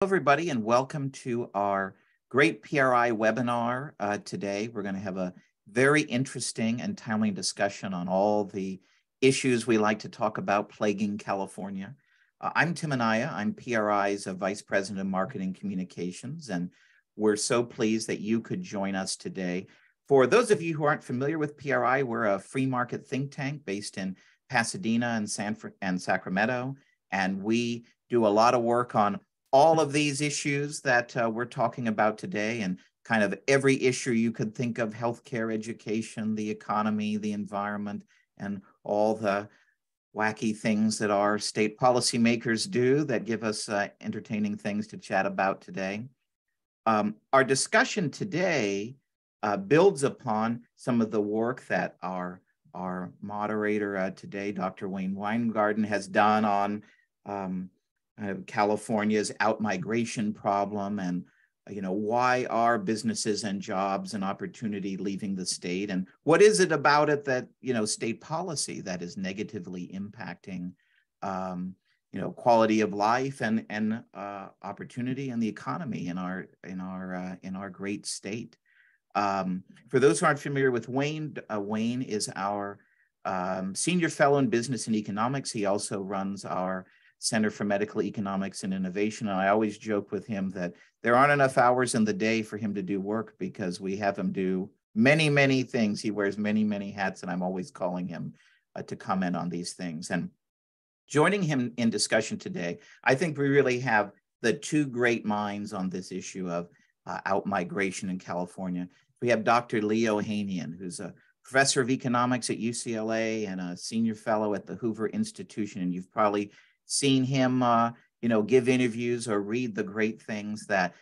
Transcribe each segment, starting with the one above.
Everybody, and welcome to our great PRI webinar today. We're going to have a very interesting and timely discussion on all the issues we like to talk about plaguing California. I'm Tim Anaya. I'm PRI's Vice President of Marketing Communications, and we're so pleased that you could join us today. For those of you who aren't familiar with PRI, we're a free market think tank based in Pasadena and Sacramento, and we do a lot of work on all of these issues that we're talking about today, and kind of every issue you could think of: healthcare, education, the economy, the environment, and all the wacky things that our state policymakers do that give us entertaining things to chat about today. Our discussion today builds upon some of the work that our moderator today, Dr. Winegarden, has done on California's outmigration problem, and why are businesses and jobs and opportunity leaving the state, and what is it about it that state policy that is negatively impacting quality of life and opportunity and the economy in our great state. For those who aren't familiar with Wayne, Wayne is our senior fellow in business and economics. He also runs our Center for Medical Economics and Innovation. And I always joke with him that there aren't enough hours in the day for him to do work, because we have him do many, many things. He wears many, many hats, and I'm always calling him to comment on these things. And joining him in discussion today, I think we really have the two great minds on this issue of outmigration in California. We have Dr. Ohanian, who's a professor of economics at UCLA and a senior fellow at the Hoover Institution. And you've probably seen him, give interviews or read the great things that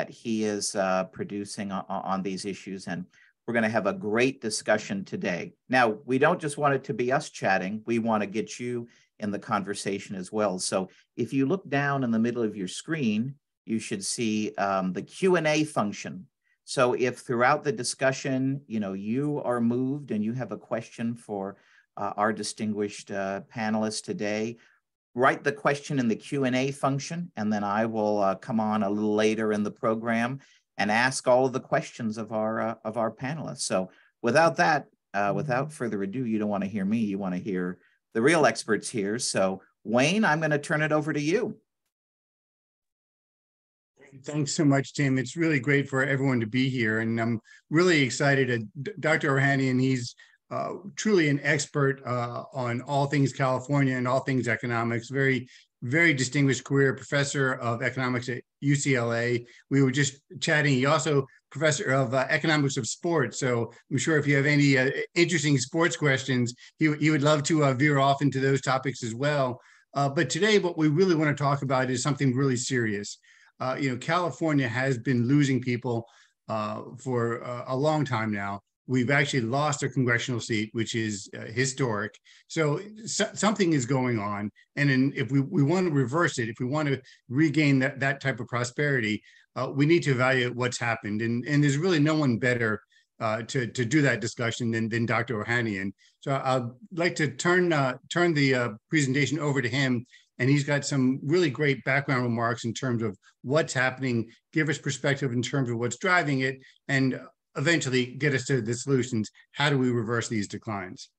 he is producing on these issues. And we're going to have a great discussion today. Now, we don't just want it to be us chatting. We want to get you in the conversation as well. So if you look down in the middle of your screen, you should see the Q&A function. So if throughout the discussion, you are moved and you have a question for our distinguished panelists today, write the question in the Q&A function, and then I will come on a little later in the program and ask all of the questions of our panelists. So without further ado, you don't want to hear me, you want to hear the real experts here. So Wayne, I'm going to turn it over to you. Thanks so much, Tim. It's really great for everyone to be here, and I'm really excited. Dr. Ohanian, he's truly an expert on all things California and all things economics. Very, very distinguished career, professor of economics at UCLA. We were just chatting. He also professor of economics of sports. So I'm sure if you have any interesting sports questions, he would love to veer off into those topics as well. But today, what we really want to talk about is something really serious. California has been losing people for a long time now. We've actually lost a congressional seat, which is historic. So something is going on. And if we want to reverse it, if we want to regain that type of prosperity, we need to evaluate what's happened. And there's really no one better to do that discussion than Dr. Ohanian. So I'd like to turn the presentation over to him. And he's got some really great background remarks in terms of what's happening, give us perspective in terms of what's driving it, and eventually get us to the solutions. How do we reverse these declines?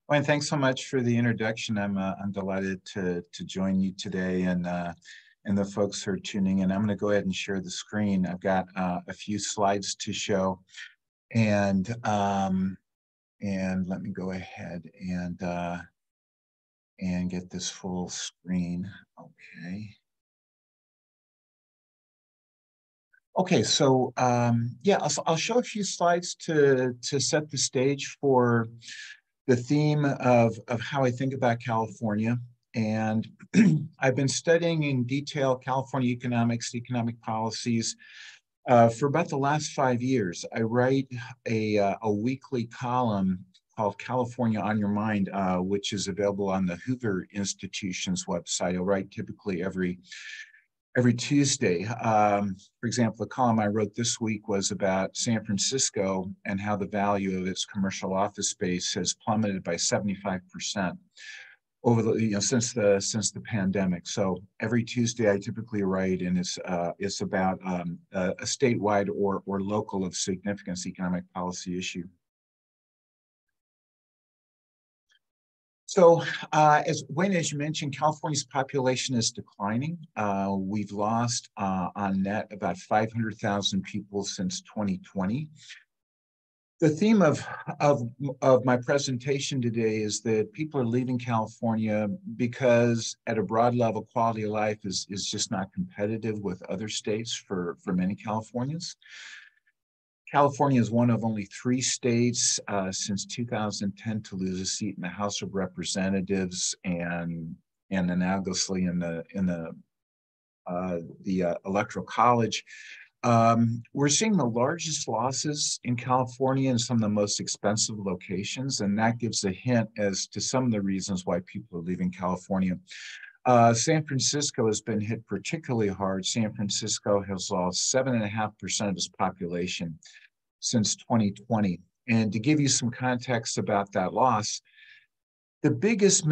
Wayne, thanks so much for the introduction. I'm delighted to join you today, and the folks who are tuning in. I'm going to go ahead and share the screen. I've got a few slides to show, and let me go ahead and get this full screen. Okay. Okay, so I'll show a few slides to set the stage for the theme of how I think about California. And I've been studying in detail California economics, economic policies for about the last 5 years. I write a weekly column called California on Your Mind, which is available on the Hoover Institution's website. I write typically every Tuesday. For example, the column I wrote this week was about San Francisco and how the value of its commercial office space has plummeted by 75%. over the since the pandemic. So every Tuesday I typically write, and it's about a statewide or local of significance economic policy issue. So as Wayne, as you mentioned, California's population is declining. We've lost on net about 500,000 people since 2020. The theme of my presentation today is that people are leaving California because at a broad level, quality of life is just not competitive with other states for many Californians. California is one of only 3 states since 2010 to lose a seat in the House of Representatives and analogously in the Electoral College. We're seeing the largest losses in California in some of the most expensive locations, and that gives a hint as to some of the reasons why people are leaving California. San Francisco has been hit particularly hard. San Francisco has lost 7.5% of its population since 2020. And to give you some context about that loss, the biggest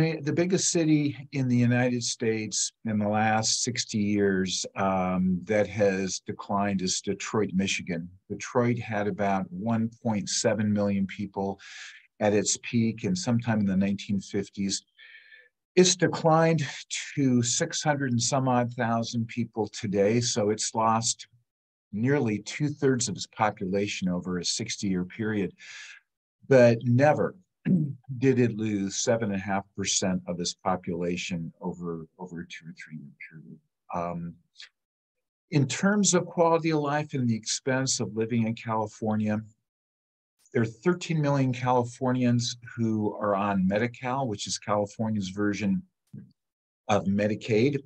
city in the United States in the last 60 years that has declined is Detroit, Michigan. Detroit had about 1.7 million people at its peak, and sometime in the 1950s. It's declined to 600 and some odd thousand people today. So it's lost nearly 2/3 of its population over a 60-year period, but never did it lose 7.5% of its population over a 2 or 3 year period. In terms of quality of life and the expense of living in California, there are 13 million Californians who are on Medi-Cal, which is California's version of Medicaid.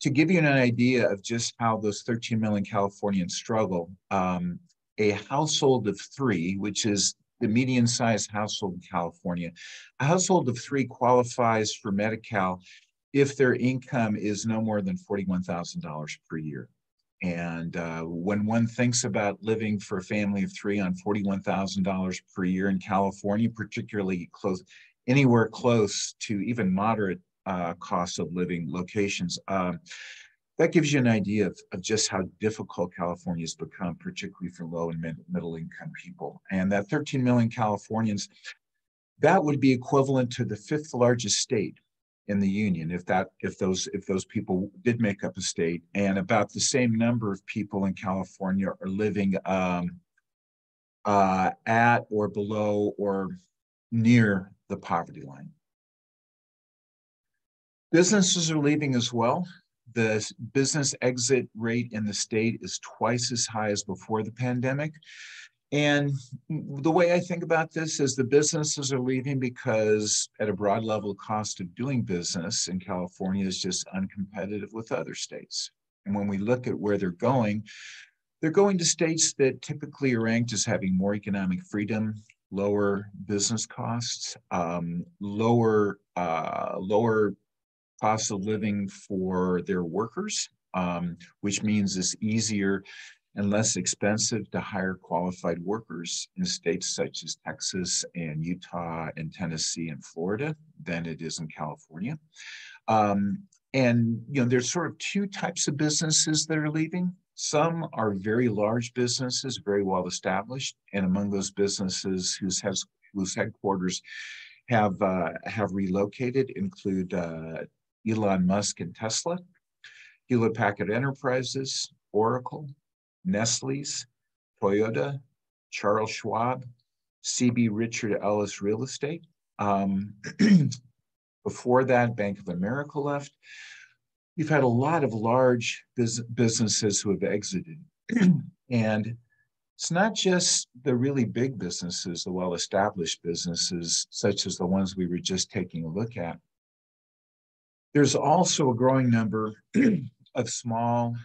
To give you an idea of just how those 13 million Californians struggle, a household of 3, which is the median-sized household in California, a household of 3 qualifies for Medi-Cal if their income is no more than $41,000 per year. And when one thinks about living for a family of 3 on $41,000 per year in California, particularly anywhere close to even moderate costs of living locations, that gives you an idea of just how difficult California has become, particularly for low and middle income people. And that 13 million Californians, that would be equivalent to the 5th largest state in the union if those people did make up a state, and about the same number of people in California are living at or below or near the poverty line. Businesses are leaving as well. The business exit rate in the state is twice as high as before the pandemic. And the way I think about this is the businesses are leaving because at a broad level, cost of doing business in California is just uncompetitive with other states. And when we look at where they're going to states that typically are ranked as having more economic freedom, lower business costs, lower cost of living for their workers, which means it's easier and less expensive to hire qualified workers in states such as Texas and Utah and Tennessee and Florida than it is in California. And there's sort of 2 types of businesses that are leaving. Some are very large businesses, very well established, and among those businesses whose headquarters have relocated include Elon Musk and Tesla, Hewlett Packard Enterprises, Oracle, Nestle's, Toyota, Charles Schwab, CB Richard Ellis Real Estate. Before that, Bank of America left. You've had a lot of large businesses who have exited. And it's not just the really big businesses, the well-established businesses, such as the ones we were just taking a look at. There's also a growing number of small,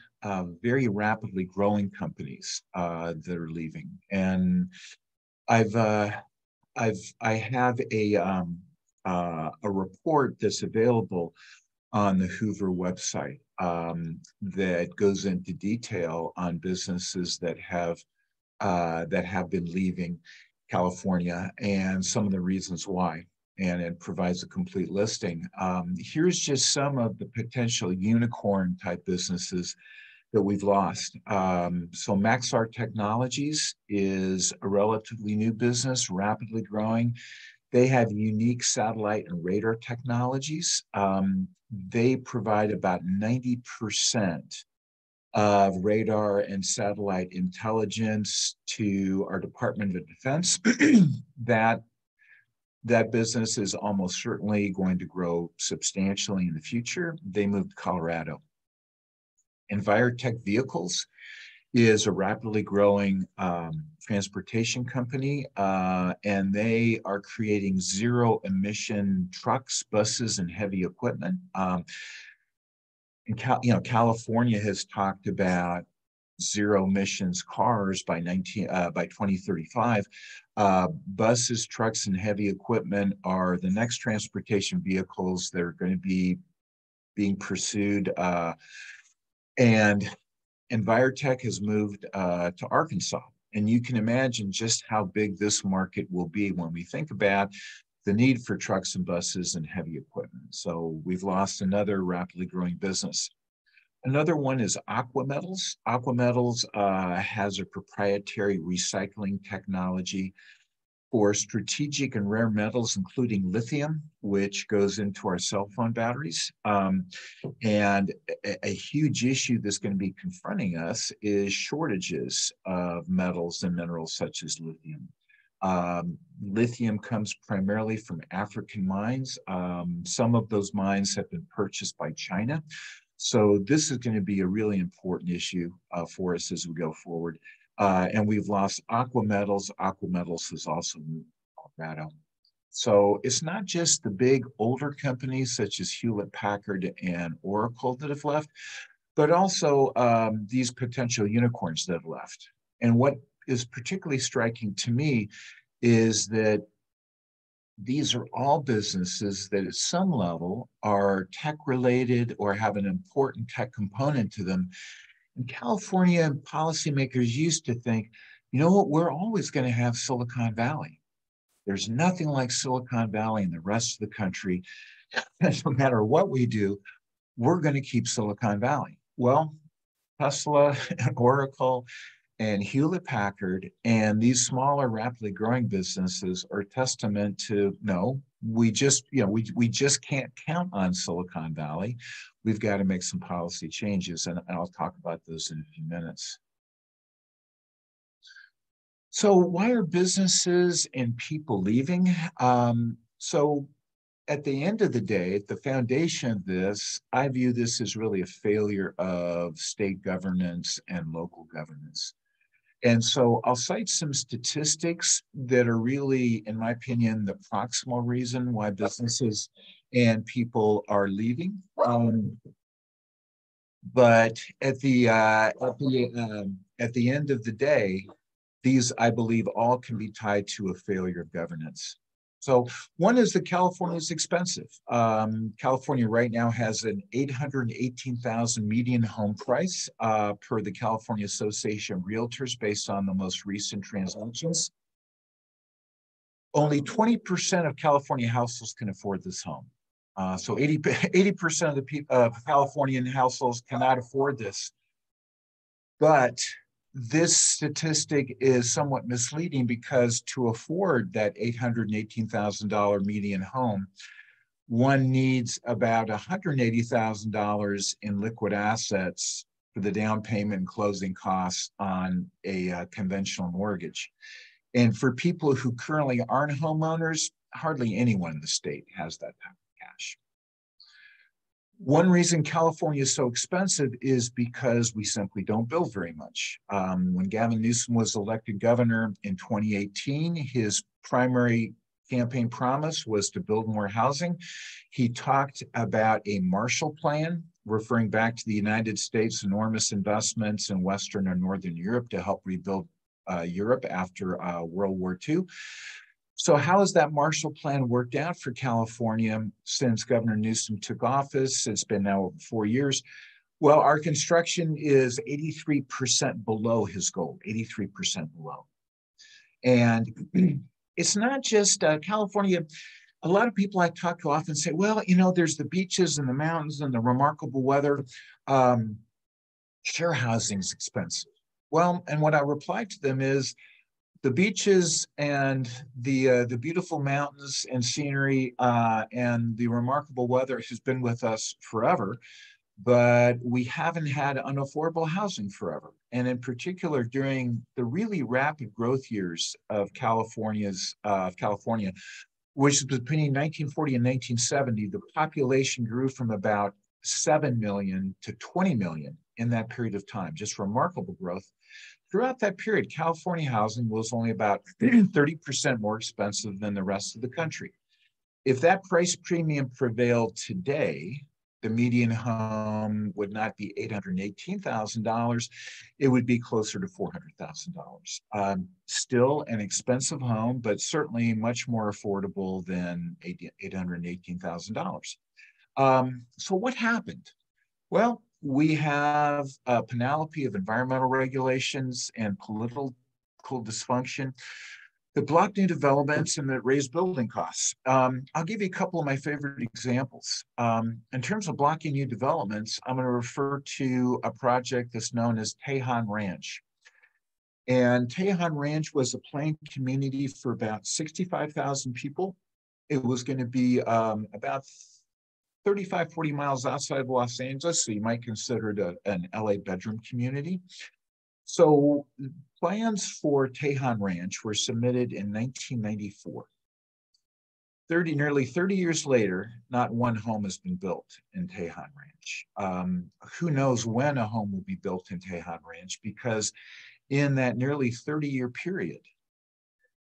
very rapidly growing companies that are leaving. And I have a report that's available on the Hoover website that goes into detail on businesses that have been leaving California and some of the reasons why. and it provides a complete listing. Here's just some of the potential unicorn type businesses that we've lost. So Maxar Technologies is a relatively new business, rapidly growing. They have unique satellite and radar technologies. They provide about 90% of radar and satellite intelligence to our Department of Defense. That business is almost certainly going to grow substantially in the future. They moved to Colorado. Envirotech Vehicles is a rapidly growing transportation company, and they are creating zero emission trucks, buses, and heavy equipment. California has talked about zero emissions cars by 2035. Buses, trucks, and heavy equipment are the next transportation vehicles that are going to be being pursued. And Envirotech has moved to Arkansas. And you can imagine just how big this market will be when we think about the need for trucks and buses and heavy equipment. So we've lost another rapidly growing business. Another one is Aqua Metals. Aqua Metals has a proprietary recycling technology for strategic and rare metals, including lithium, which goes into our cell phone batteries. And a huge issue that's going to be confronting us is shortages of metals and minerals such as lithium. Lithium comes primarily from African mines. Some of those mines have been purchased by China. So this is going to be a really important issue for us as we go forward. And we've lost Aqua Metals. Aqua Metals has also moved to Colorado. So it's not just the big older companies such as Hewlett Packard and Oracle that have left, but also these potential unicorns that have left. And what is particularly striking to me is that these are all businesses that at some level are tech related or have an important tech component to them. And California policymakers used to think, you know what, we're always going to have Silicon Valley. There's nothing like Silicon Valley in the rest of the country. No matter what we do, we're going to keep Silicon Valley. Well, Tesla and Oracle and Hewlett Packard and these smaller, rapidly growing businesses are testament to, no, we just can't count on Silicon Valley. We've got to make some policy changes, and I'll talk about those in a few minutes. So why are businesses and people leaving? So at the end of the day, at the foundation of this, I view this as really a failure of state governance and local governance. And so I'll cite some statistics that are really, in my opinion, the proximal reason why businesses and people are leaving. But at the end of the day, these, I believe, all can be tied to a failure of governance. So one is that California is expensive. California right now has an $818,000 median home price per the California Association of Realtors based on the most recent transactions. Only 20% of California households can afford this home. So 80% of Californian households cannot afford this. But this statistic is somewhat misleading because to afford that $818,000 median home, one needs about $180,000 in liquid assets for the down payment and closing costs on a conventional mortgage. And for people who currently aren't homeowners, hardly anyone in the state has that type of cash. One reason California is so expensive is because we simply don't build very much. When Gavin Newsom was elected governor in 2018, his primary campaign promise was to build more housing. He talked about a Marshall Plan, referring back to the United States' enormous investments in Western and Northern Europe to help rebuild Europe after World War II. So how has that Marshall Plan worked out for California since Governor Newsom took office? It's been now 4 years. Well, our construction is 83% below his goal, 83% below. And it's not just California. a lot of people I talk to often say, well, you know, there's the beaches and the mountains and the remarkable weather. Share housing is expensive. Well, and what I reply to them is the beaches and the beautiful mountains and scenery and the remarkable weather has been with us forever, but we haven't had unaffordable housing forever. And in particular, during the really rapid growth years of California, which was between 1940 and 1970, the population grew from about 7 million to 20 million in that period of time, just remarkable growth. Throughout that period, California housing was only about 30% more expensive than the rest of the country. If that price premium prevailed today, the median home would not be $818,000. It would be closer to $400,000. Still an expensive home, but certainly much more affordable than $818,000. So what happened? Well, we have a panoply of environmental regulations and political dysfunction that block new developments and that raise building costs. I'll give you a couple of my favorite examples. In terms of blocking new developments, I'm going to refer to a project that's known as Tejon Ranch. And Tejon Ranch was a planned community for about 65,000 people. It was going to be about 35, 40 miles outside of Los Angeles, so you might consider it an LA bedroom community. So plans for Tejon Ranch were submitted in 1994. Nearly 30 years later, not one home has been built in Tejon Ranch. Who knows when a home will be built in Tejon Ranch, because in that nearly 30-year period,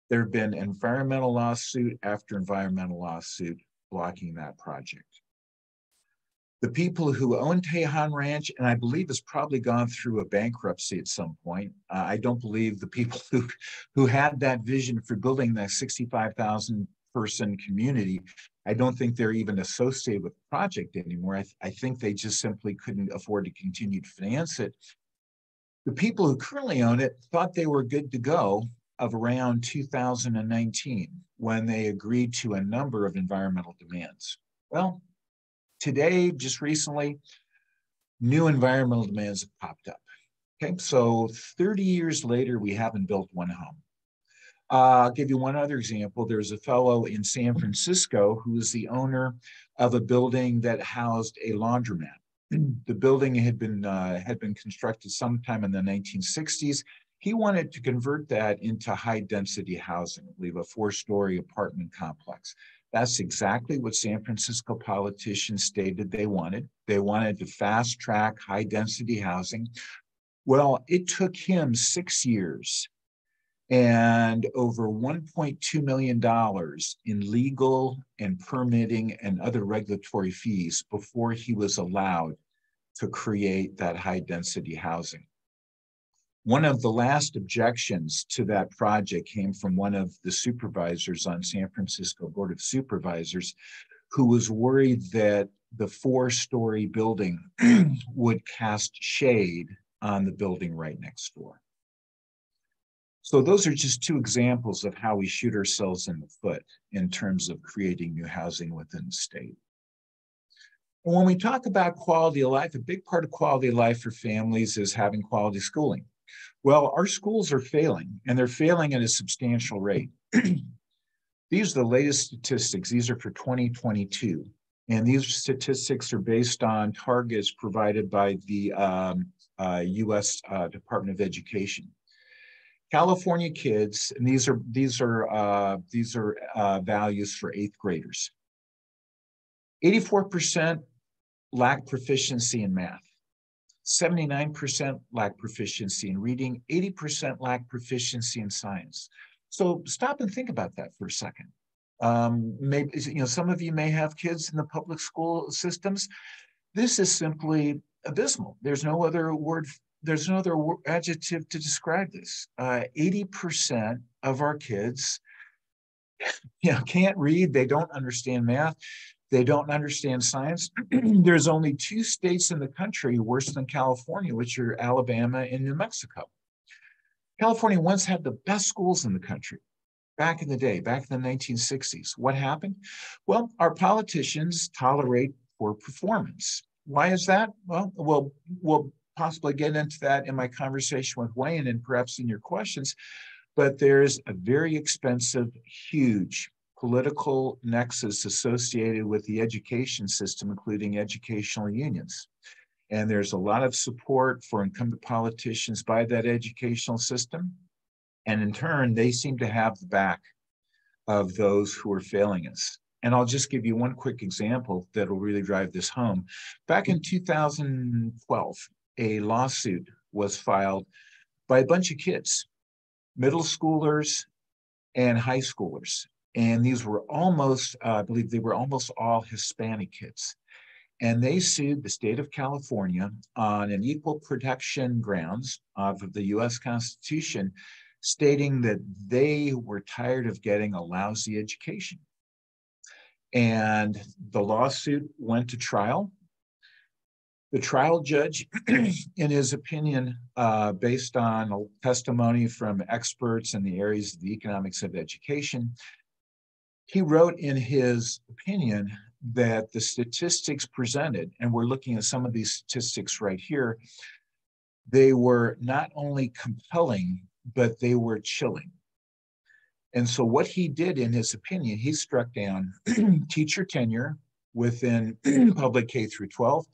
there have been environmental lawsuit after environmental lawsuit blocking that project. The people who own Tejon Ranch, and I believe it's probably gone through a bankruptcy at some point. I don't believe the people who had that vision for building that 65,000 person community, I don't think they're even associated with the project anymore. I think they just simply couldn't afford to continue to finance it. The people who currently own it thought they were good to go of around 2019 when they agreed to a number of environmental demands. Well, today, just recently, new environmental demands have popped up. Okay, so 30 years later, we haven't built one home. I'll give you one other example. There's a fellow in San Francisco who is the owner of a building that housed a laundromat. The building had been constructed sometime in the 1960s. He wanted to convert that into high-density housing, I believe a 4-story apartment complex. That's exactly what San Francisco politicians stated they wanted. They wanted to fast track high density housing. Well, it took him 6 years and over $1.2 million in legal and permitting and other regulatory fees before he was allowed to create that high density housing. One of the last objections to that project came from one of the supervisors on San Francisco Board of Supervisors, who was worried that the 4-story building would cast shade on the building right next door. So those are just 2 examples of how we shoot ourselves in the foot in terms of creating new housing within the state. And when we talk about quality of life, a big part of quality of life for families is having quality schooling. Well, our schools are failing, and they're failing at a substantial rate. These are the latest statistics. These are for 2022. And these statistics are based on targets provided by the U.S. Department of Education. California kids, and these are values for 8th graders. 84% lack proficiency in math. 79% lack proficiency in reading, 80% lack proficiency in science. So stop and think about that for a second. Maybe, some of you may have kids in the public school systems. This is simply abysmal. There's no other word, there's no other adjective to describe this. 80% of our kids can't read, they don't understand math. They don't understand science. There's only 2 states in the country worse than California, which are Alabama and New Mexico. California once had the best schools in the country. back in the day, back in the 1960s. What happened? Well, our politicians tolerate poor performance. Why is that? Well, we'll possibly get into that in my conversation with Wayne and perhaps in your questions, but there's a very expensive, huge political nexus associated with the education system, including educational unions. And there's a lot of support for incumbent politicians by that educational system. And in turn, they seem to have the back of those who are failing us. And I'll just give you one quick example that will really drive this home. Back in 2012, a lawsuit was filed by a bunch of kids, middle schoolers and high schoolers. And these were almost, I believe they were almost all Hispanic kids. And they sued the state of California on an equal protection grounds of the US Constitution, stating that they were tired of getting a lousy education. And the lawsuit went to trial. The trial judge, in his opinion, based on testimony from experts in the areas of the economics of education, he wrote in his opinion that the statistics presented, and we're looking at some of these statistics right here, they were not only compelling, but they were chilling. And so what he did in his opinion, he struck down teacher tenure within public K through 12.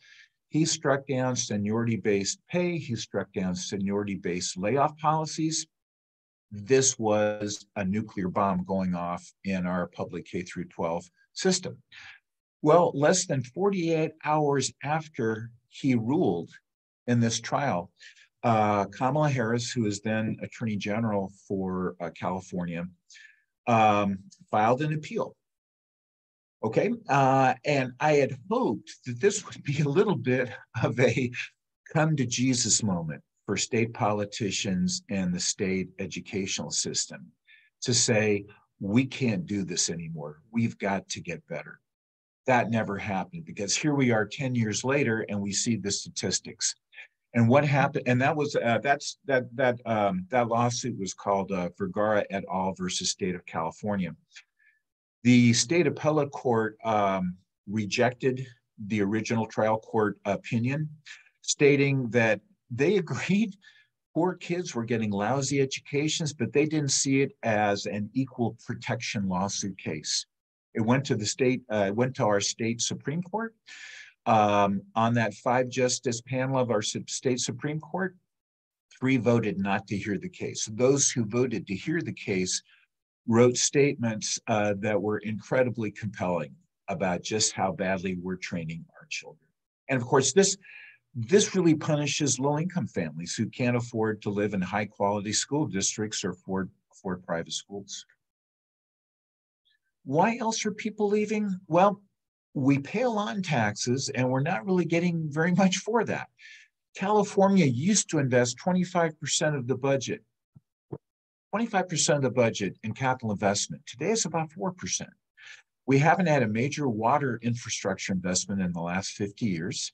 He struck down seniority-based pay. He struck down seniority-based layoff policies. This was a nuclear bomb going off in our public K through 12 system. Well, less than 48 hours after he ruled in this trial, Kamala Harris, who is then Attorney General for California, filed an appeal. Okay, and I had hoped that this would be a little bit of a come to Jesus moment for state politicians and the state educational system to say, we can't do this anymore. We've got to get better. That never happened, because here we are 10 years later and we see the statistics. And what happened, and that was, that lawsuit was called Vergara et al. Versus State of California. The state appellate court rejected the original trial court opinion, stating that they agreed poor kids were getting lousy educations, but they didn't see it as an equal protection lawsuit case. It went to the state, went to our state Supreme Court. On that 5-justice panel of our state Supreme Court, 3 voted not to hear the case. Those who voted to hear the case wrote statements that were incredibly compelling about just how badly we're training our children. And of course, this really punishes low-income families who can't afford to live in high-quality school districts or afford private schools. Why else are people leaving? Well, we pay a lot in taxes, and we're not really getting very much for that. California used to invest 25% of the budget, 25% of the budget in capital investment. Today it's about 4%. We haven't had a major water infrastructure investment in the last 50 years.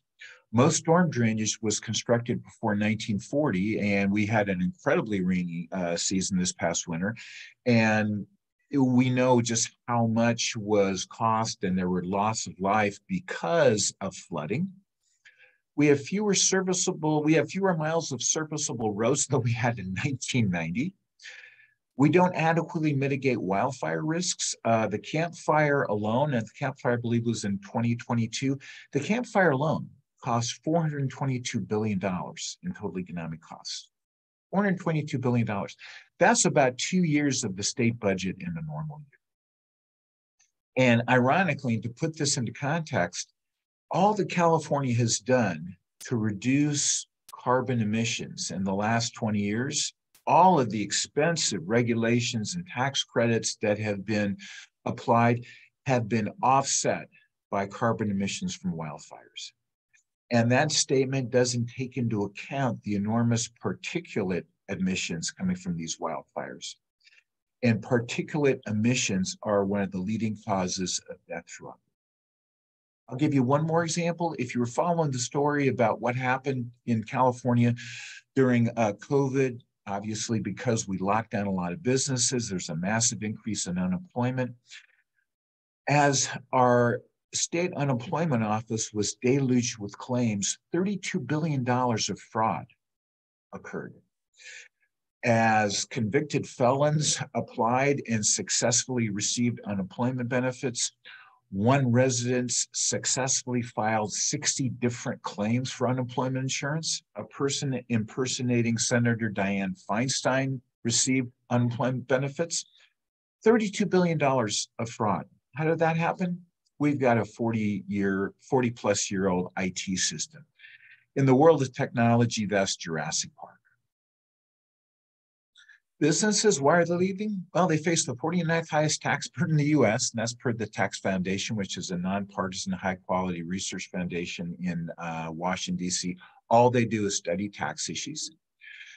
Most storm drainage was constructed before 1940, and we had an incredibly rainy season this past winter. And we know just how much was cost, and there were loss of life because of flooding. We have fewer miles of serviceable roads than we had in 1990. We don't adequately mitigate wildfire risks. The Camp Fire alone, and the Camp Fire I believe was in 2022, the Camp Fire alone cost $422 billion in total economic costs. $422 billion. That's about 2 years of the state budget in a normal year. And ironically, to put this into context, all that California has done to reduce carbon emissions in the last 20 years, all of the expensive regulations and tax credits that have been applied have been offset by carbon emissions from wildfires. And that statement doesn't take into account the enormous particulate emissions coming from these wildfires. And particulate emissions are one of the leading causes of death throughout. I'll give you one more example. If you were following the story about what happened in California during COVID Obviously, because we locked down a lot of businesses, there's a massive increase in unemployment. As our state unemployment office was deluged with claims, $32 billion of fraud occurred. As convicted felons applied and successfully received unemployment benefits, one resident successfully filed 60 different claims for unemployment insurance. A person impersonating Senator Dianne Feinstein received unemployment benefits. $32 billion of fraud. How did that happen? We've got a 40-plus-year-old IT system. In the world of technology, that's Jurassic Park. Businesses, why are they leaving? Well, they face the 49th highest tax burden in the US, and that's per the Tax Foundation, which is a nonpartisan, high-quality research foundation in Washington, D.C. All they do is study tax issues.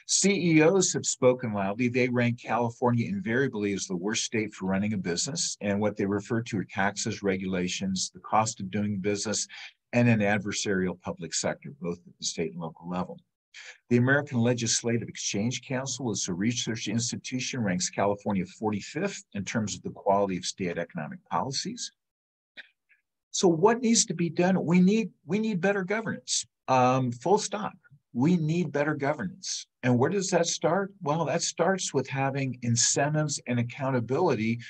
CEOs have spoken loudly. They rank California invariably as the worst state for running a business, and what they refer to are taxes, regulations, the cost of doing business, and an adversarial public sector, both at the state and local level. The American Legislative Exchange Council, as a research institution, ranks California 45th in terms of the quality of state economic policies. So what needs to be done? We need better governance, full stop. We need better governance. And where does that start? Well, that starts with having incentives and accountability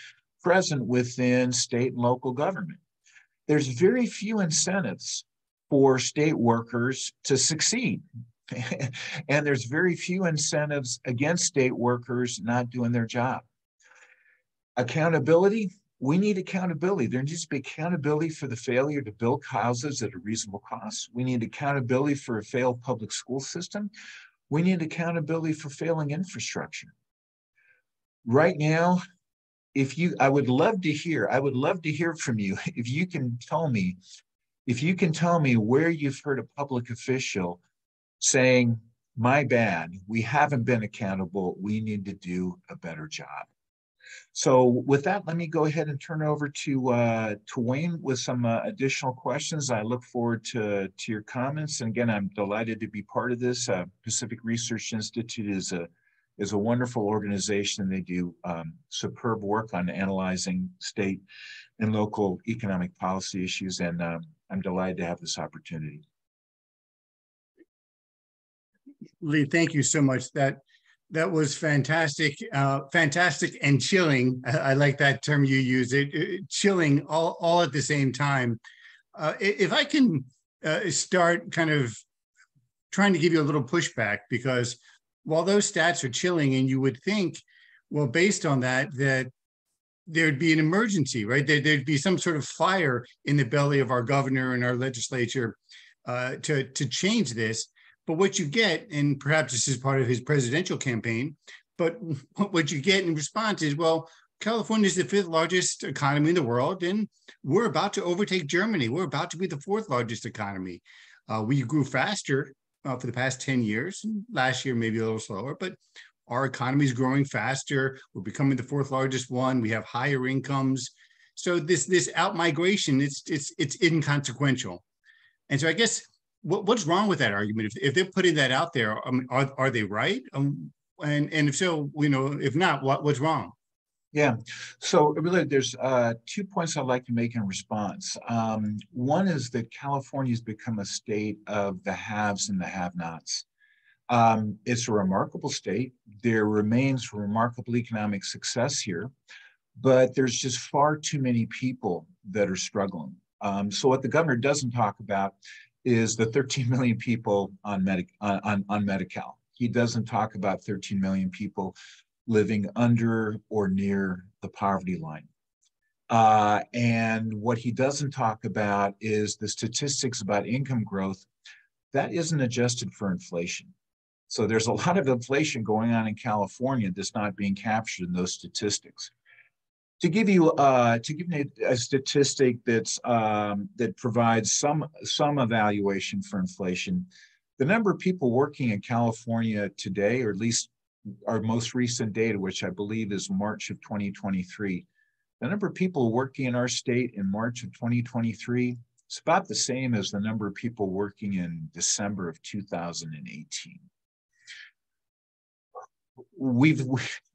present within state and local government. There's very few incentives for state workers to succeed. And there's very few incentives against state workers not doing their job. Accountability, we need accountability. There needs to be accountability for the failure to build houses at a reasonable cost. We need accountability for a failed public school system. We need accountability for failing infrastructure. Right now, I would love to hear from you if you can tell me where you've heard a public official saying, my bad, we haven't been accountable, we need to do a better job. So with that, let me go ahead and turn over to Wayne with some additional questions. I look forward to your comments. And again, I'm delighted to be part of this. Pacific Research Institute is a wonderful organization. They do superb work on analyzing state and local economic policy issues. And I'm delighted to have this opportunity. Lee, thank you so much. That was fantastic, fantastic and chilling. I like that term you use. Chilling all at the same time. If I can start kind of trying to give you a little pushback, because while those stats are chilling, and you would think, well, based on that there'd be an emergency, right? There'd be some sort of fire in the belly of our governor and our legislature to change this. But what you get, and perhaps this is part of his presidential campaign, but what you get in response is, well, California is the 5th largest economy in the world, and we're about to overtake Germany. We're about to be the 4th largest economy. We grew faster for the past 10 years. Last year, maybe a little slower, but our economy is growing faster. We're becoming the 4th largest one. We have higher incomes. So this outmigration, it's inconsequential. And so I guess, what's wrong with that argument? If they're putting that out there, are they right? And if so, if not, what's wrong? Yeah, so really there's 2 points I'd like to make in response. One is that California has become a state of the haves and the have-nots. It's a remarkable state. There remains remarkable economic success here, but there's just far too many people that are struggling. So what the governor doesn't talk about is the 13 million people on Medi-Cal. He doesn't talk about 13 million people living under or near the poverty line. And what he doesn't talk about is the statistics about income growth that isn't adjusted for inflation. So there's a lot of inflation going on in California that's not being captured in those statistics. To give you a statistic that provides some evaluation for inflation, the number of people working in California today, or at least our most recent data, which I believe is March of 2023, the number of people working in our state in March of 2023 is about the same as the number of people working in December of 2018.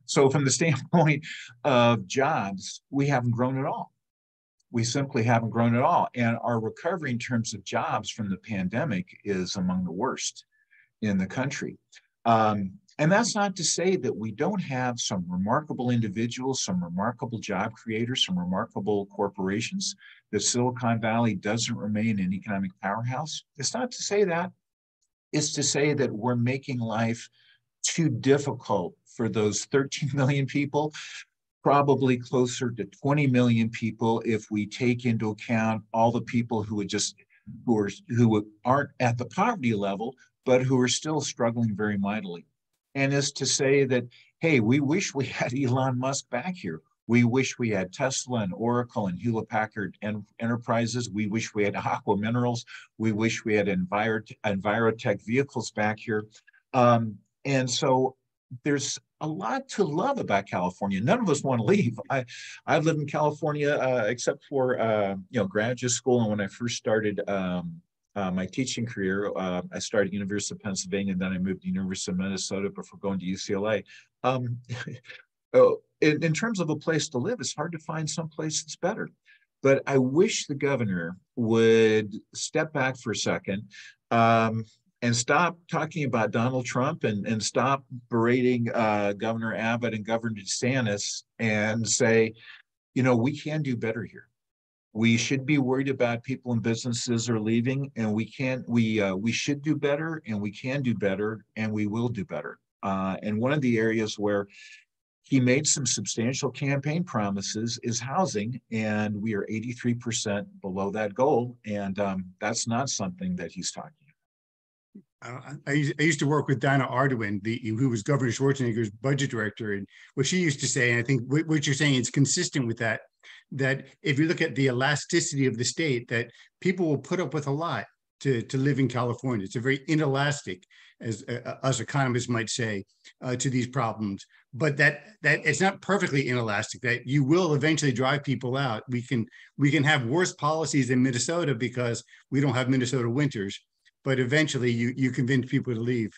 so from the standpoint of jobs, we haven't grown at all. We simply haven't grown at all. And our recovery in terms of jobs from the pandemic is among the worst in the country. And that's not to say that we don't have some remarkable individuals, some remarkable job creators, some remarkable corporations, that Silicon Valley doesn't remain an economic powerhouse. It's not to say that. It's to say that we're making life too difficult for those 13 million people, probably closer to 20 million people if we take into account all the people who aren't at the poverty level, but who are still struggling very mightily. And is to say that, hey, we wish we had Elon Musk back here. We wish we had Tesla and Oracle and Hewlett Packard Enterprises. We wish we had Aqua Minerals. We wish we had Envirotech vehicles back here. And so there's a lot to love about California. None of us want to leave. I've lived in California except for graduate school, and when I first started my teaching career, I started at University of Pennsylvania, and then I moved to University of Minnesota before going to UCLA. In terms of a place to live, it's hard to find some place that's better. But I wish the governor would step back for a second and stop talking about Donald Trump and stop berating Governor Abbott and Governor DeSantis and say, we can do better here. We should be worried about people and businesses are leaving, and we should do better, and we can do better, and we will do better. And one of the areas where he made some substantial campaign promises is housing, and we are 83% below that goal, and that's not something that he's talking about. I used to work with Donna Arduin, who was Governor Schwarzenegger's budget director, and what she used to say, and I think what you're saying is consistent with that if you look at the elasticity of the state, that people will put up with a lot to live in California. It's a very inelastic, as us economists might say, to these problems. But that it's not perfectly inelastic, that you will eventually drive people out. We can have worse policies in Minnesota because we don't have Minnesota winters, but eventually you convince people to leave,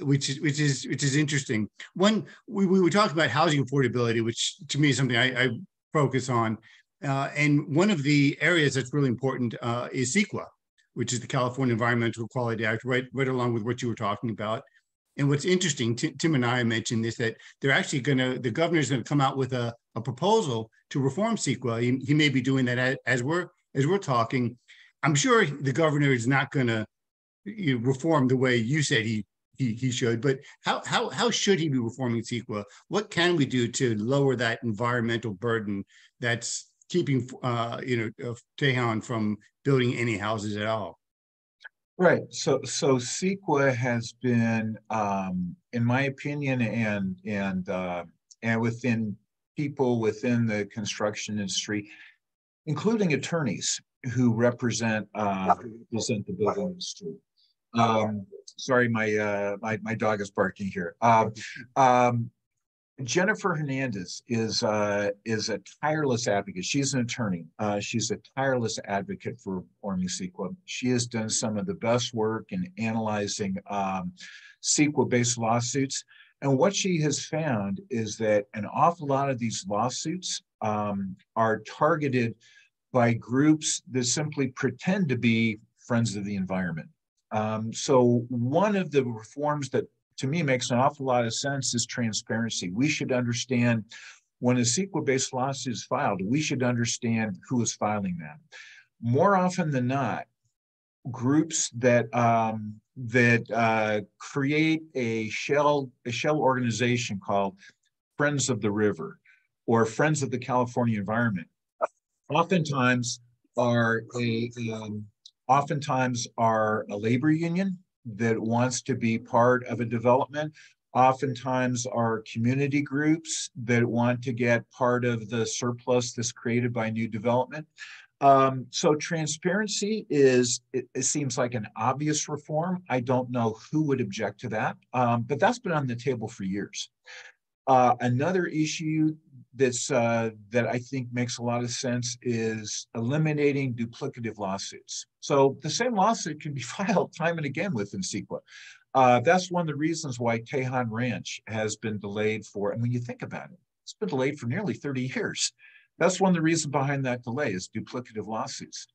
which is interesting. We were talking about housing affordability, which to me is something I focus on. And one of the areas that's really important is CEQA, which is the California Environmental Quality Act, right along with what you were talking about. And what's interesting, Tim and I mentioned this, that they're actually the governor's going to come out with a proposal to reform CEQA. He may be doing that as we're talking. I'm sure the governor is not going to reform the way you said he should, but how should he be reforming CEQA? What can we do to lower that environmental burden that's keeping Tejon from building any houses at all? Right. So CEQA has been, in my opinion, and within people within the construction industry, including attorneys who represent the building industry. Sorry, my dog is barking here. Jennifer Hernandez is a tireless advocate. She's an attorney. She's a tireless advocate for reforming CEQA. She has done some of the best work in analyzing CEQA-based lawsuits. And what she has found is that an awful lot of these lawsuits are targeted by groups that simply pretend to be friends of the environment. So one of the reforms that to me makes an awful lot of sense is transparency. We should understand when a CEQA-based lawsuit is filed, we should understand who is filing that. More often than not, groups that create a shell organization called Friends of the River or Friends of the California Environment oftentimes are a labor union that wants to be part of a development, oftentimes are community groups that want to get part of the surplus that's created by new development. So transparency it seems like an obvious reform. I don't know who would object to that, but that's been on the table for years. Another issue that I think makes a lot of sense is eliminating duplicative lawsuits. So the same lawsuit can be filed time and again within CEQA. That's one of the reasons why Tejon Ranch has been delayed for, and when you think about it, it's been delayed for nearly 30 years. That's one of the reasons behind that delay is duplicative lawsuits.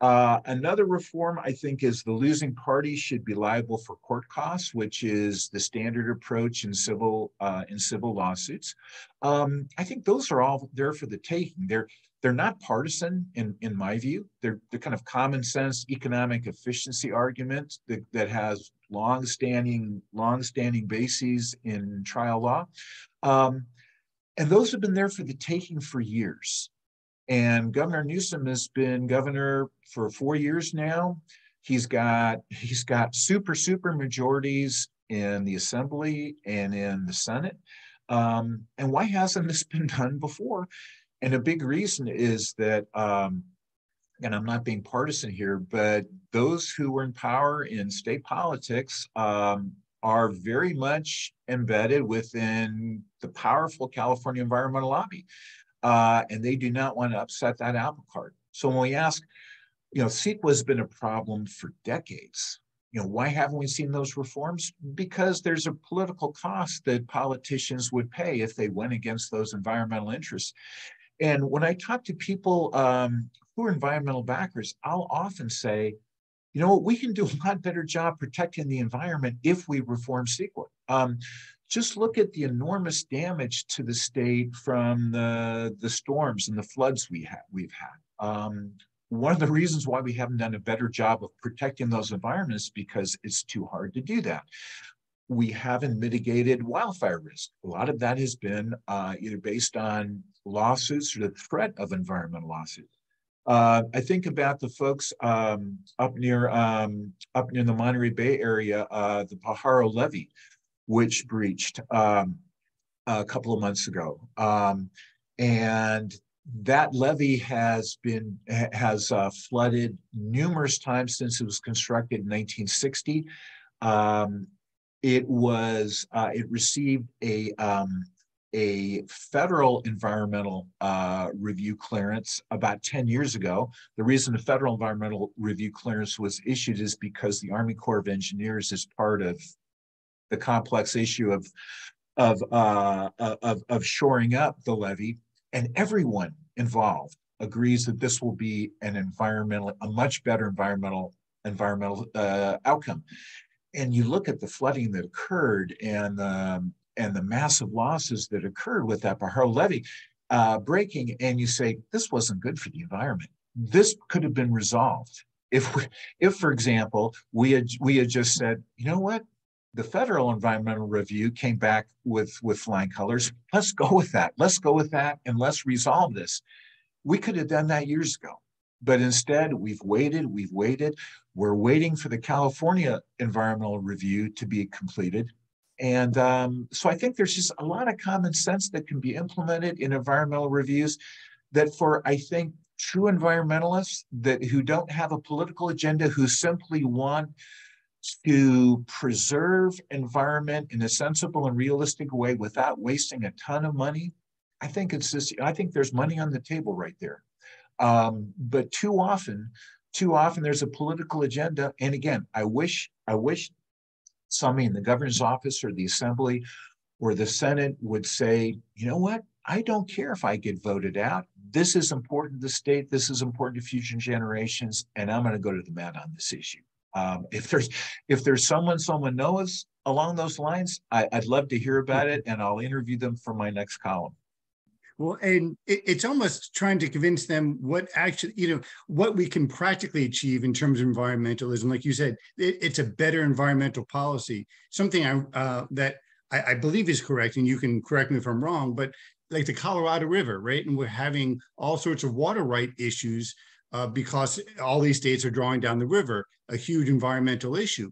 Another reform, I think, is the losing party should be liable for court costs, which is the standard approach in civil lawsuits. I think those are all there for the taking. They're not partisan in my view. They're kind of common sense economic efficiency argument that has long-standing bases in trial law. And those have been there for the taking for years. And Governor Newsom has been governor for 4 years now. He's got super majorities in the Assembly and in the Senate. And why hasn't this been done before? And a big reason is that, and I'm not being partisan here, but those who are in power in state politics are very much embedded within the powerful California environmental lobby. And they do not want to upset that apple cart. So when we ask, CEQA has been a problem for decades. Why haven't we seen those reforms? Because there's a political cost that politicians would pay if they went against those environmental interests. And when I talk to people who are environmental backers, I'll often say, we can do a lot better job protecting the environment if we reform CEQA. Just look at the enormous damage to the state from the storms and the floods we've had. One of the reasons why we haven't done a better job of protecting those environments is because it's too hard to do that. We haven't mitigated wildfire risk. A lot of that has been either based on lawsuits or the threat of environmental lawsuits. I think about the folks up near the Monterey Bay area, the Pajaro levee, which breached a couple of months ago, and that levee has flooded numerous times since it was constructed in 1960. It received a federal environmental review clearance about 10 years ago. The reason the federal environmental review clearance was issued is because the Army Corps of Engineers is part of the complex issue of shoring up the levee, and everyone involved agrees that this will be a much better environmental outcome. And you look at the flooding that occurred and the massive losses that occurred with that Pajaro levee breaking, and you say, this wasn't good for the environment. This could have been resolved if, for example, we had just said, you know what? The federal environmental review came back with flying colors. Let's go with that. Let's go with that, and let's resolve this. We could have done that years ago. But instead, we've waited. We're waiting for the California environmental review to be completed. And so I think there's just a lot of common sense that can be implemented in environmental reviews that for, I think, true environmentalists who don't have a political agenda, who simply want to preserve environment in a sensible and realistic way without wasting a ton of money. I think there's money on the table right there. But too often there's a political agenda. And again, I wish somebody in the governor's office or the Assembly or the Senate would say, you know what? I don't care if I get voted out. This is important to the state. This is important to future generations. And I'm going to go to the mat on this issue. If there's someone knows along those lines, I'd love to hear about it, and I'll interview them for my next column. Well, and it's almost trying to convince them what actually, what we can practically achieve in terms of environmentalism. Like you said, it's a better environmental policy, something that I believe is correct, and you can correct me if I'm wrong, but like the Colorado River, right? And we're having all sorts of water right issues because all these states are drawing down the river, a huge environmental issue.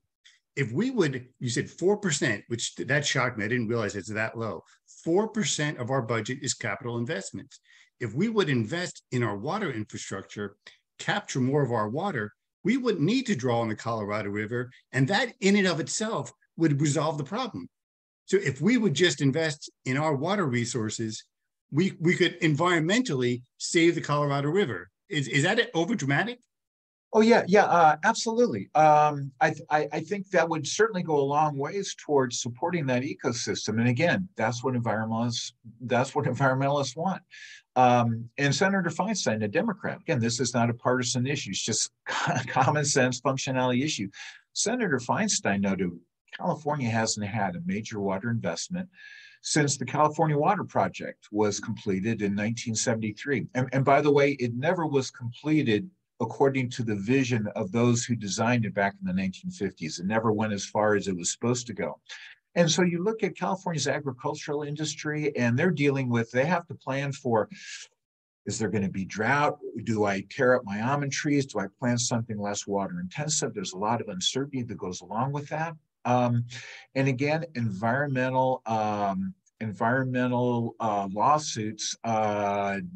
If we would, you said 4%, which that shocked me. I didn't realize it's that low. 4% of our budget is capital investments. If we would invest in our water infrastructure, capture more of our water, we wouldn't need to draw on the Colorado River. And that in and of itself would resolve the problem. So if we would just invest in our water resources, we could environmentally save the Colorado River. Is that over dramatic? Oh yeah, yeah, absolutely. I think that would certainly go a long ways towards supporting that ecosystem. And again, that's what environmentalists want. And Senator Feinstein, a Democrat, again, this is not a partisan issue; it's just common sense functionality issue. Senator Feinstein noted California hasn't had a major water investment since the California Water Project was completed in 1973. And by the way, it never was completed according to the vision of those who designed it back in the 1950s. It never went as far as it was supposed to go. And so you look at California's agricultural industry, and they have to plan for, is there going to be drought? Do I tear up my almond trees? Do I plant something less water intensive? There's a lot of uncertainty that goes along with that. And again, environmental lawsuits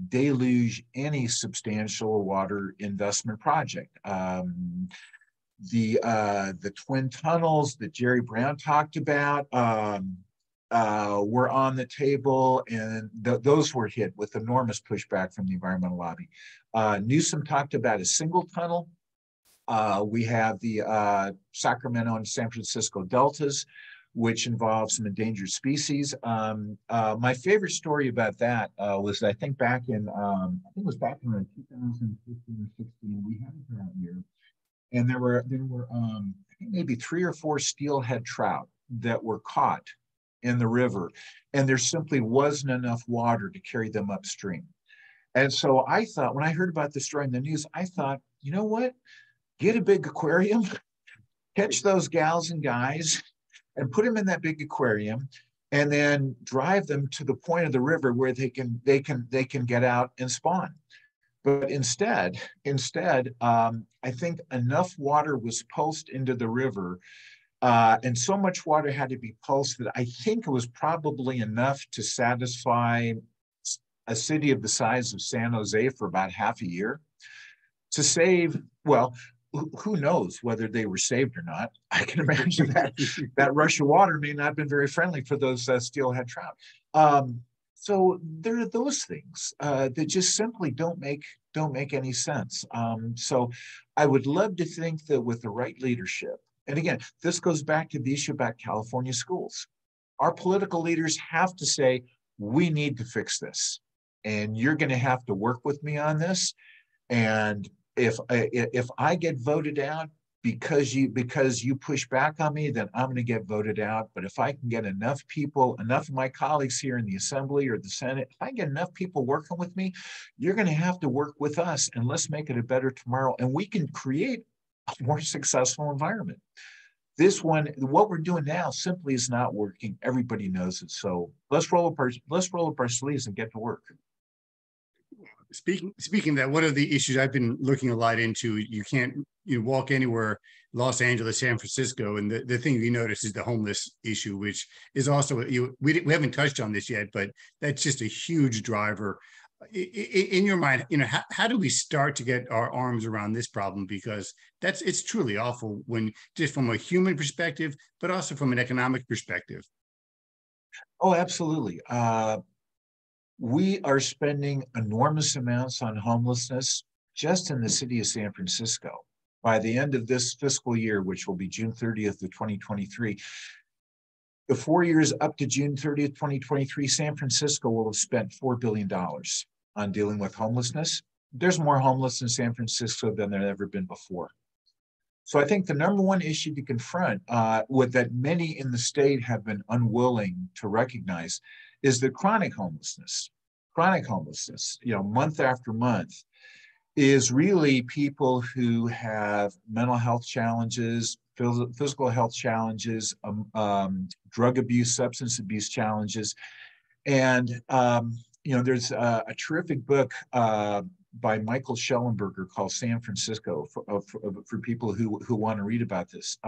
deluge any substantial water investment project. The twin tunnels that Jerry Brown talked about were on the table, and those were hit with enormous pushback from the environmental lobby. Newsom talked about a single tunnel. We have the Sacramento and San Francisco deltas, which involves some endangered species. My favorite story about that was, I think back in, I think it was back in 2015 or 16, we had a drought year. And there were I think maybe 3 or 4 steelhead trout that were caught in the river, and there simply wasn't enough water to carry them upstream. And so I thought, when I heard about this story in the news, I thought, you know what? Get a big aquarium, catch those gals and guys, and put them in that big aquarium, and then drive them to the point of the river where they can get out and spawn. But instead, I think enough water was pulsed into the river, and so much water had to be pulsed that I think it was probably enough to satisfy a city of the size of San Jose for about half a year. To save, well, who knows whether they were saved or not. I can imagine that rush of water may not have been very friendly for those steelhead trout. So there are those things that just simply don't make any sense. So I would love to think that with the right leadership, and again, this goes back to the issue about California schools. Our political leaders have to say, we need to fix this, and you're going to have to work with me on this. And if I get voted out because you push back on me, then I'm going to get voted out. But if I can get enough people, enough of my colleagues here in the Assembly or the Senate, if I get enough people working with me, you're going to have to work with us, and let's make it a better tomorrow. And we can create a more successful environment. This one, what we're doing now simply is not working. Everybody knows it. So let's roll up our sleeves and get to work. Speaking of that, one of the issues I've been looking a lot into, you can't walk anywhere, Los Angeles, San Francisco, and the thing you notice is the homeless issue, which is also, we haven't touched on this yet, but that's just a huge driver. In your mind, how do we start to get our arms around this problem? Because it's truly awful, when just from a human perspective, but also from an economic perspective. Oh, absolutely. We are spending enormous amounts on homelessness just in the city of San Francisco. By the end of this fiscal year, which will be June 30th of 2023, the 4 years up to June 30th, 2023, San Francisco will have spent $4 billion on dealing with homelessness. There's more homeless in San Francisco than there ever been before. So I think the number one issue to confront, that many in the state have been unwilling to recognize, is the chronic homelessness. Chronic homelessness, month after month, is really people who have mental health challenges, physical health challenges, drug abuse, substance abuse challenges. And, there's a terrific book by Michael Schellenberger called San Francisco for people who want to read about this.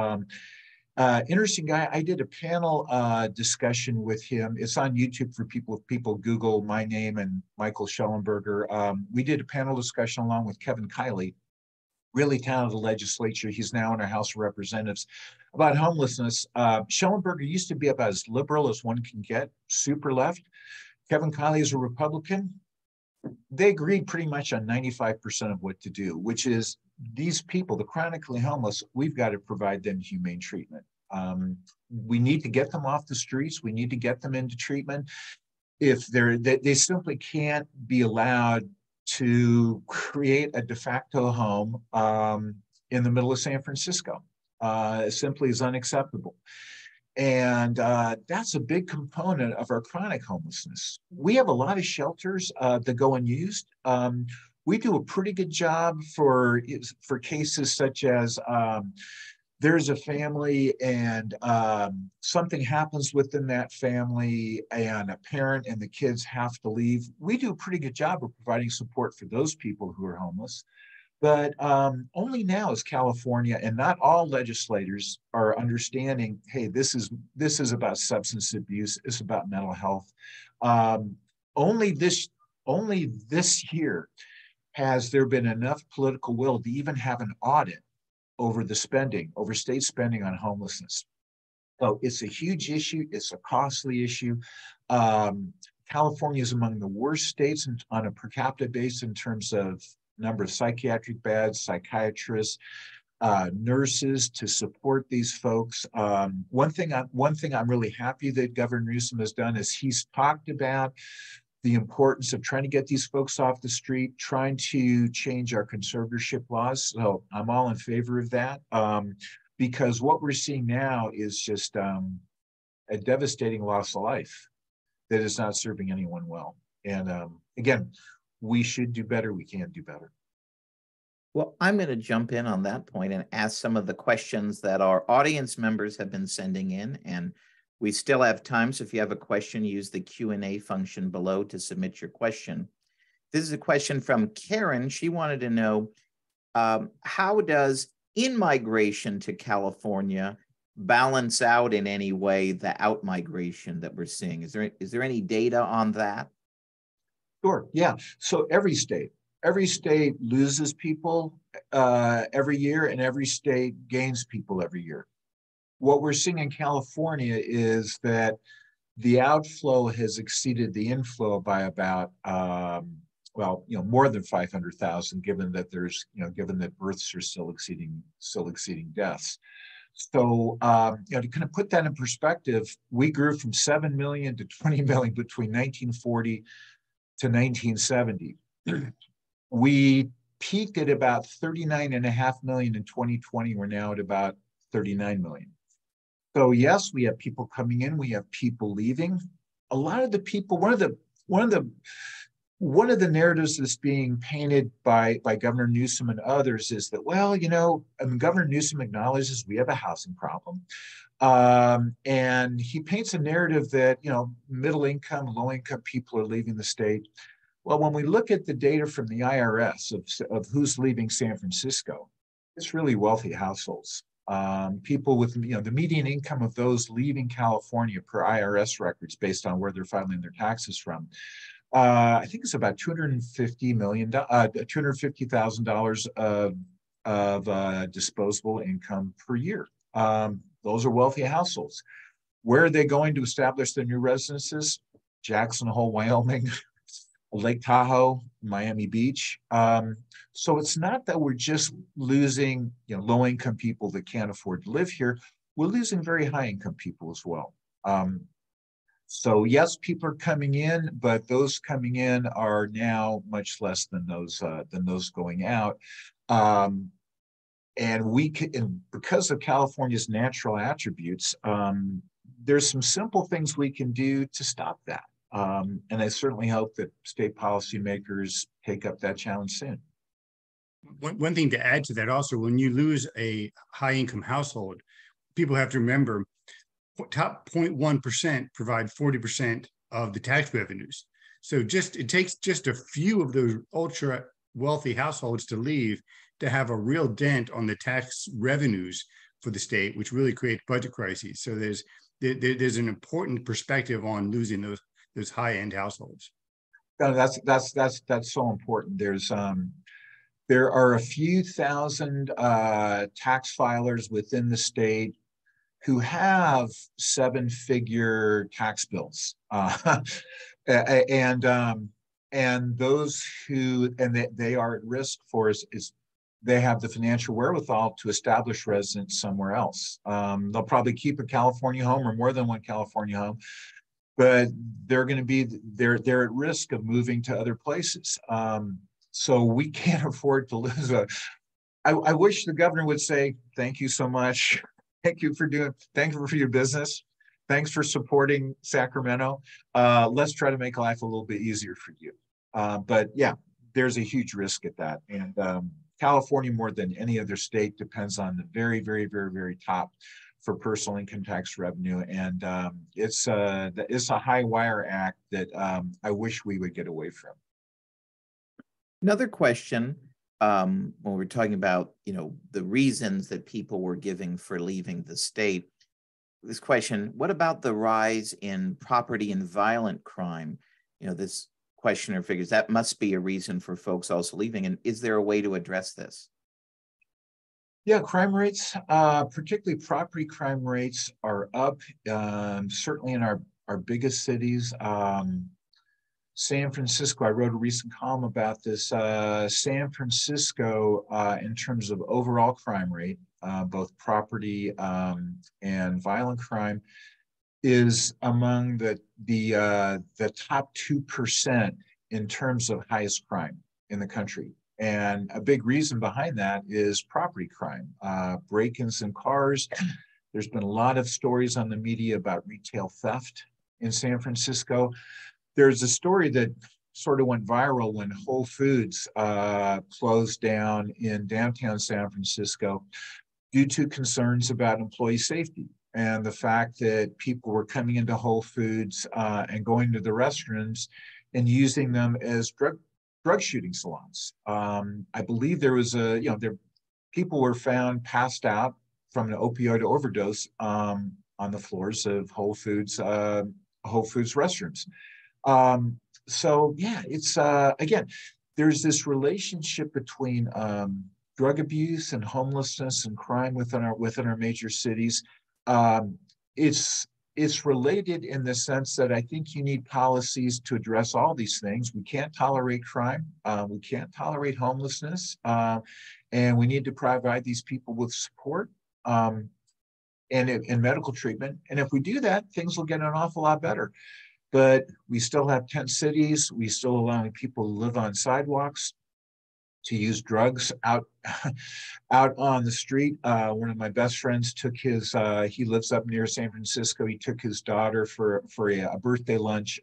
Interesting guy. I did a panel discussion with him. It's on YouTube for people. If people Google my name and Michael Schellenberger, we did a panel discussion along with Kevin Kiley, really talented legislature. He's now in our House of Representatives, about homelessness. Schellenberger used to be about as liberal as one can get, super left. Kevin Kiley is a Republican. They agreed pretty much on 95% of what to do, which is these people, the chronically homeless, we've got to provide them humane treatment. We need to get them off the streets. We need to get them into treatment. If they simply can't be allowed to create a de facto home in the middle of San Francisco. It simply is unacceptable. And that's a big component of our chronic homelessness. We have a lot of shelters that go unused. We do a pretty good job for cases such as there's a family and something happens within that family and a parent and the kids have to leave. We do a pretty good job of providing support for those people who are homeless. But only now is California, and not all legislators are understanding, hey, this is about substance abuse, it's about mental health. Only this year has there been enough political will to even have an audit over the spending, over state spending on homelessness. So it's a huge issue. It's a costly issue. California is among the worst states on a per capita basis in terms of number of psychiatric beds, psychiatrists, nurses to support these folks. One thing I'm really happy that Governor Newsom has done is he's talked about the importance of trying to get these folks off the street, trying to change our conservatorship laws. So I'm all in favor of that because what we're seeing now is just a devastating loss of life that is not serving anyone well. And again, we should do better. We can do better. Well, I'm going to jump in on that point and ask some of the questions that our audience members have been sending in. And we still have time, so if you have a question, use the Q&A function below to submit your question. This is a question from Karen. She wanted to know, how does in-migration to California balance out in any way the out-migration that we're seeing? Is there any data on that? Sure, yeah. So every state loses people every year, and every state gains people every year. What we're seeing in California is that the outflow has exceeded the inflow by about, more than 500,000, given that births are still exceeding deaths. So, to kind of put that in perspective, we grew from 7 million to 20 million between 1940 to 1970. We peaked at about 39.5 million in 2020. We're now at about 39 million. So yes, we have people coming in, we have people leaving. A lot of the people, one of the narratives that's being painted by Governor Newsom and others is that, Governor Newsom acknowledges we have a housing problem. And he paints a narrative that, middle income, low income people are leaving the state. Well, when we look at the data from the IRS of who's leaving San Francisco, it's really wealthy households. People with, the median income of those leaving California per IRS records based on where they're filing their taxes from, I think it's about $250,000 of disposable income per year. Those are wealthy households. Where are they going to establish their new residences? Jackson Hole, Wyoming, Lake Tahoe, Miami Beach. So it's not that we're just losing, low-income people that can't afford to live here. We're losing very high-income people as well. So yes, people are coming in, but those coming in are now much less than those going out. And because of California's natural attributes, there's some simple things we can do to stop that. And I certainly hope that state policymakers take up that challenge soon. One thing to add to that also, when you lose a high-income household, people have to remember top 0.1% provide 40% of the tax revenues. So it takes just a few of those ultra wealthy households to leave to have a real dent on the tax revenues for the state, which really creates budget crises. So there's an important perspective on losing those high-end households. That's so important. There are a few thousand tax filers within the state who have seven-figure tax bills, and those who they are at risk for is they have the financial wherewithal to establish residence somewhere else. They'll probably keep a California home or more than one California home, but they're at risk of moving to other places. So we can't afford to lose I wish the governor would say, thank you so much. Thank you for your business. Thanks for supporting Sacramento. Let's try to make life a little bit easier for you. But yeah, there's a huge risk at that. And California, more than any other state, depends on the very, very, very, very top for personal income tax revenue. And it's a high wire act that I wish we would get away from. Another question, when we're talking about, the reasons that people were giving for leaving the state, this question, what about the rise in property and violent crime? This questioner figures that must be a reason for folks also leaving. And is there a way to address this? Yeah, crime rates, particularly property crime rates, are up, certainly in our biggest cities. San Francisco, I wrote a recent column about this. San Francisco, in terms of overall crime rate, both property and violent crime, is among the top 2% in terms of highest crime in the country. And a big reason behind that is property crime, break-ins in cars. There's been a lot of stories on the media about retail theft in San Francisco. There's a story that sort of went viral when Whole Foods closed down in downtown San Francisco due to concerns about employee safety and the fact that people were coming into Whole Foods and going to the restrooms and using them as drug shooting salons. I believe there was people were found passed out from an opioid overdose on the floors of Whole Foods restrooms. So yeah, it's again, there's this relationship between drug abuse and homelessness and crime within our major cities. It's related in the sense that I think you need policies to address all these things. We can't tolerate crime. We can't tolerate homelessness. And we need to provide these people with support and medical treatment. And if we do that, things will get an awful lot better. But we still have tent cities. We still allowing people to live on sidewalks, to use drugs out on the street. One of my best friends took he lives up near San Francisco. He took his daughter for a birthday lunch,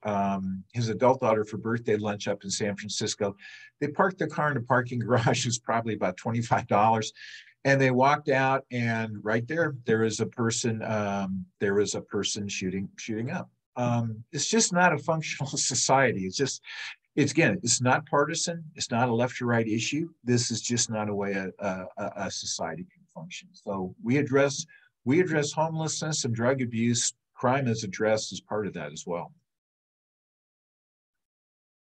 his adult daughter for birthday lunch up in San Francisco. They parked their car in a parking garage. It was probably about $25. And they walked out, and right there is a person shooting up. It's just not a functional society. It's not partisan. It's not a left or right issue. This is just not a way a society can function. So we address homelessness and drug abuse. Crime is addressed as part of that as well.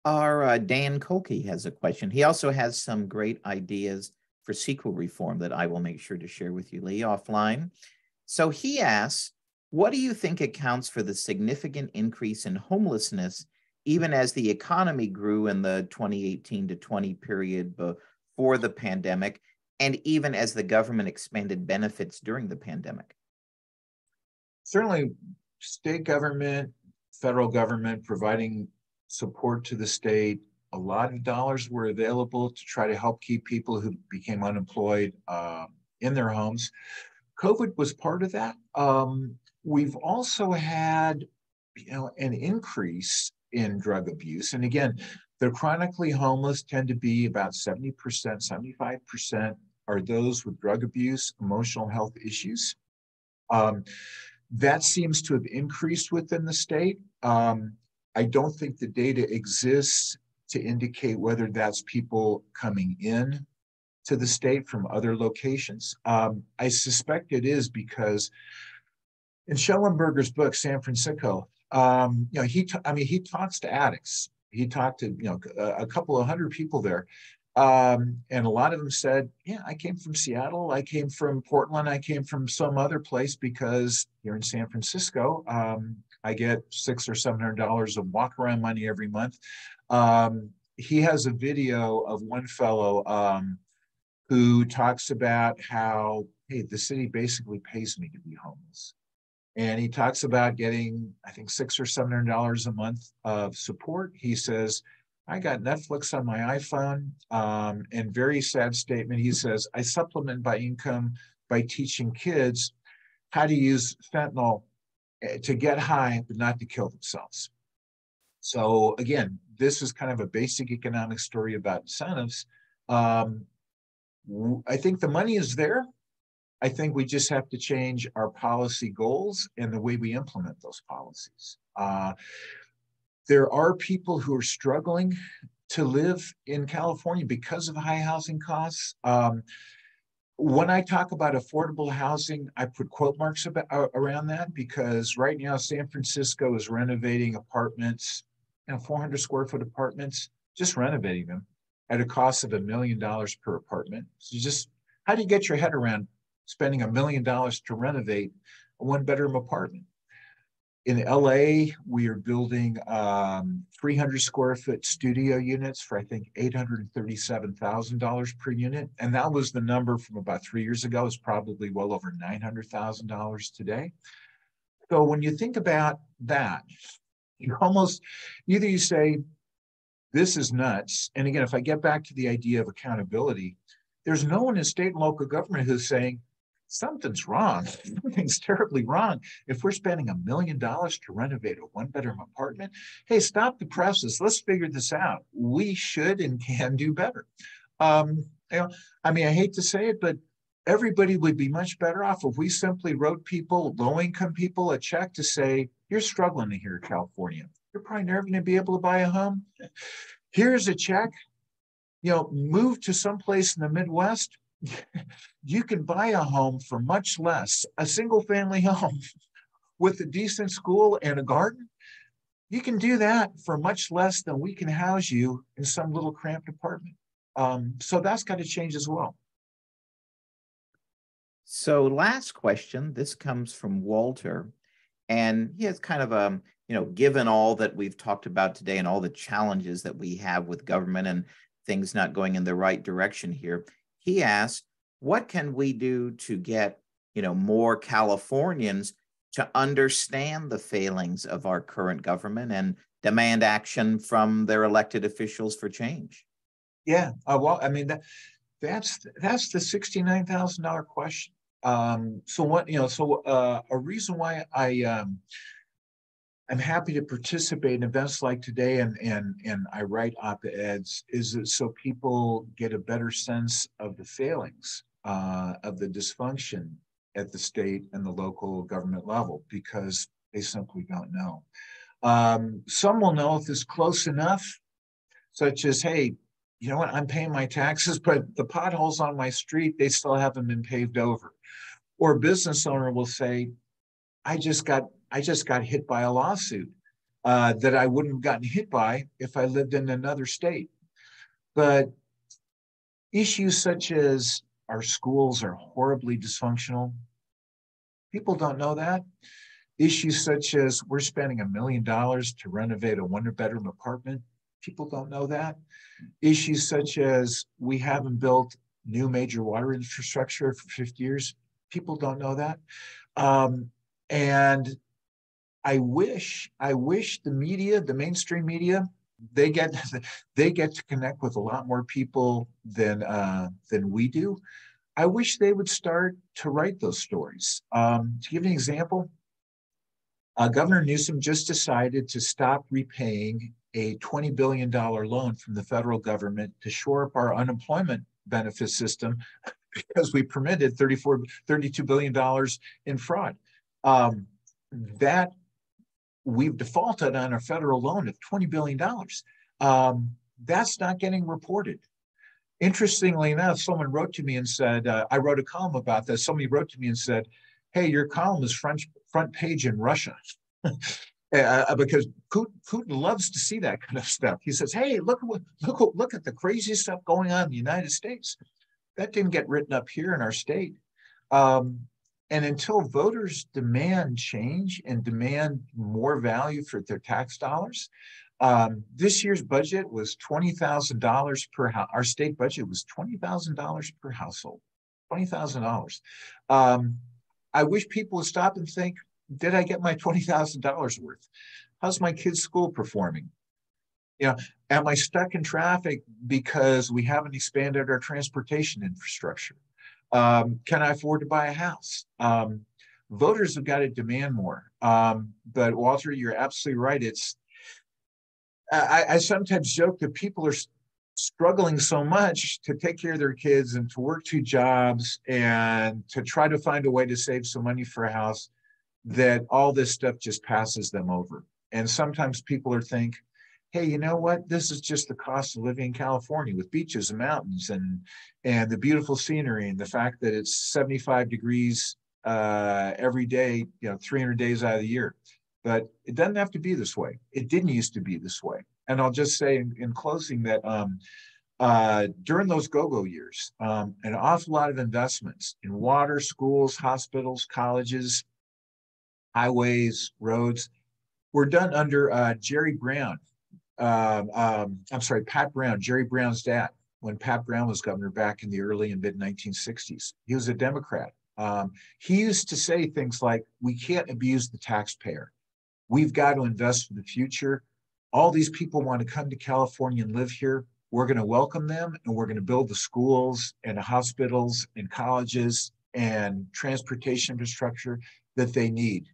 Our Dan Kolke has a question. He also has some great ideas for CEQA reform that I will make sure to share with you, Lee, offline. So he asks, what do you think accounts for the significant increase in homelessness even as the economy grew in the 2018 to 20 period before the pandemic, and even as the government expanded benefits during the pandemic? Certainly, state government, federal government providing support to the state. A lot of dollars were available to try to help keep people who became unemployed in their homes. COVID was part of that. We've also had, an increase in drug abuse. And again, the chronically homeless tend to be about 70%, 75% are those with drug abuse, emotional health issues. That seems to have increased within the state. I don't think the data exists to indicate whether that's people coming in to the state from other locations. I suspect it is because in Schellenberger's book, San Francisco, he talks to addicts. He talked to, a couple of hundred people there. And a lot of them said, yeah, I came from Seattle. I came from Portland. I came from some other place because here in San Francisco, I get $600 or $700 of walk around money every month. He has a video of one fellow who talks about how, hey, the city basically pays me to be homeless. And he talks about getting, I think, $600 or $700 a month of support. He says, I got Netflix on my iPhone. And very sad statement, he says, I supplement my income by teaching kids how to use fentanyl to get high, but not to kill themselves. So again, this is kind of a basic economic story about incentives. I think the money is there. I think we just have to change our policy goals and the way we implement those policies. There are people who are struggling to live in California because of high housing costs. When I talk about affordable housing, I put quote marks around that, because right now San Francisco is renovating apartments, 400 square foot apartments, just renovating them at a cost of $1 million per apartment. So just, how do you get your head around spending $1 million to renovate a one-bedroom apartment? In LA, we are building 300 square foot studio units for, I think, $837,000 per unit. And that was the number from about 3 years ago. It's probably well over $900,000 today. So when you think about that, you almost, either you say, this is nuts. And again, if I get back to the idea of accountability, there's no one in state and local government who's saying, something's wrong. Something's terribly wrong. If we're spending $1 million to renovate a one-bedroom apartment, hey, stop the presses. Let's figure this out. We should and can do better. I hate to say it, but everybody would be much better off if we simply wrote people, low-income people, a check to say, you're struggling here in California. You're probably never going to be able to buy a home. Here's a check. Move to someplace in the Midwest. You can buy a home for much less, a single family home with a decent school and a garden. You can do that for much less than we can house you in some little cramped apartment. So that's got to change as well. So last question, this comes from Walter, and he has kind of a, given all that we've talked about today and all the challenges that we have with government and things not going in the right direction here, he asked, what can we do to get, more Californians to understand the failings of our current government and demand action from their elected officials for change? Yeah, that's the $69,000 question. A reason why I'm happy to participate in events like today and I write op-eds is that so people get a better sense of the failings, of the dysfunction at the state and the local government level, because they simply don't know. Some will know if it's close enough, such as, hey, you know what, I'm paying my taxes, but the potholes on my street, they still haven't been paved over. Or a business owner will say, I just got hit by a lawsuit that I wouldn't have gotten hit by if I lived in another state. But issues such as our schools are horribly dysfunctional, people don't know that. Issues such as we're spending $1 million to renovate a one-bedroom apartment, people don't know that. Issues such as we haven't built new major water infrastructure for 50 years, people don't know that. And I wish the media, the mainstream media, they get to connect with a lot more people than we do. I wish they would start to write those stories. To give an example, Governor Newsom just decided to stop repaying a $20 billion loan from the federal government to shore up our unemployment benefit system because we permitted $32 billion in fraud. That we've defaulted on a federal loan of $20 billion. That's not getting reported. Interestingly enough, someone wrote to me and said, I wrote a column about this. Somebody wrote to me and said, hey, your column is front page in Russia. Because Putin loves to see that kind of stuff. He says, hey, look at the crazy stuff going on in the United States. That didn't get written up here in our state. And until voters demand change and demand more value for their tax dollars, this year's budget was $20,000 per house. Our state budget was $20,000 per household, $20,000. I wish people would stop and think, did I get my $20,000 worth? How's my kid's school performing? You know, am I stuck in traffic because we haven't expanded our transportation infrastructure? Can I afford to buy a house? Voters have got to demand more. But Walter, you're absolutely right. I sometimes joke that people are struggling so much to take care of their kids and to work 2 jobs and to try to find a way to save some money for a house, that all this stuff just passes them over. And sometimes people are think, hey, you know what? This is just the cost of living in California with beaches and mountains and the beautiful scenery and the fact that it's 75 degrees every day, 300 days out of the year. But it doesn't have to be this way. It didn't used to be this way. And I'll just say in closing that during those go-go years, an awful lot of investments in water, schools, hospitals, colleges, highways, roads were done under Jerry Brown. Pat Brown, Jerry Brown's dad, when Pat Brown was governor back in the early and mid 1960s. He was a Democrat. He used to say things like, we can't abuse the taxpayer. We've got to invest for the future. All these people want to come to California and live here. We're going to welcome them, and we're going to build the schools and the hospitals and colleges and transportation infrastructure that they need.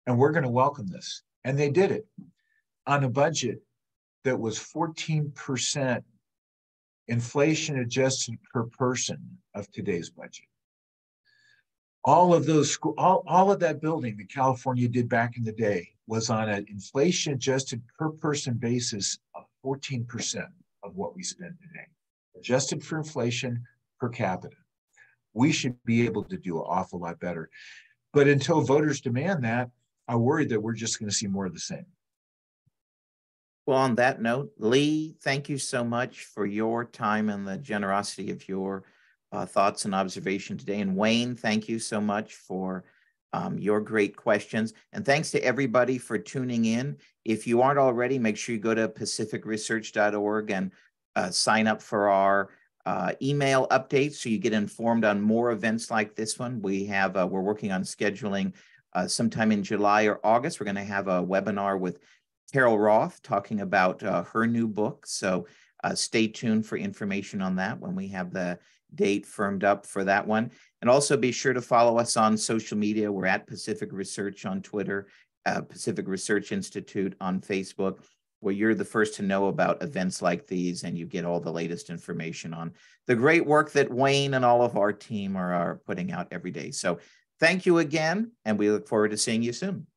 And we're going to welcome this. And they did it on a budget that was 14% inflation adjusted per person of today's budget. All of those all of that building that California did back in the day was on an inflation adjusted per person basis of 14% of what we spend today, adjusted for inflation per capita. We should be able to do an awful lot better. But until voters demand that, I worry that we're just going to see more of the same. Well, on that note, Lee, thank you so much for your time and the generosity of your thoughts and observation today. And Wayne, thank you so much for your great questions. And thanks to everybody for tuning in. If you aren't already, make sure you go to pacificresearch.org and sign up for our email updates so you get informed on more events like this one. We have, we're working on scheduling sometime in July or August. We're going to have a webinar with Carol Roth talking about her new book. So stay tuned for information on that when we have the date firmed up for that one. And also be sure to follow us on social media. We're at Pacific Research on Twitter, Pacific Research Institute on Facebook, where you're the first to know about events like these and you get all the latest information on the great work that Wayne and all of our team are putting out every day. So thank you again, and we look forward to seeing you soon.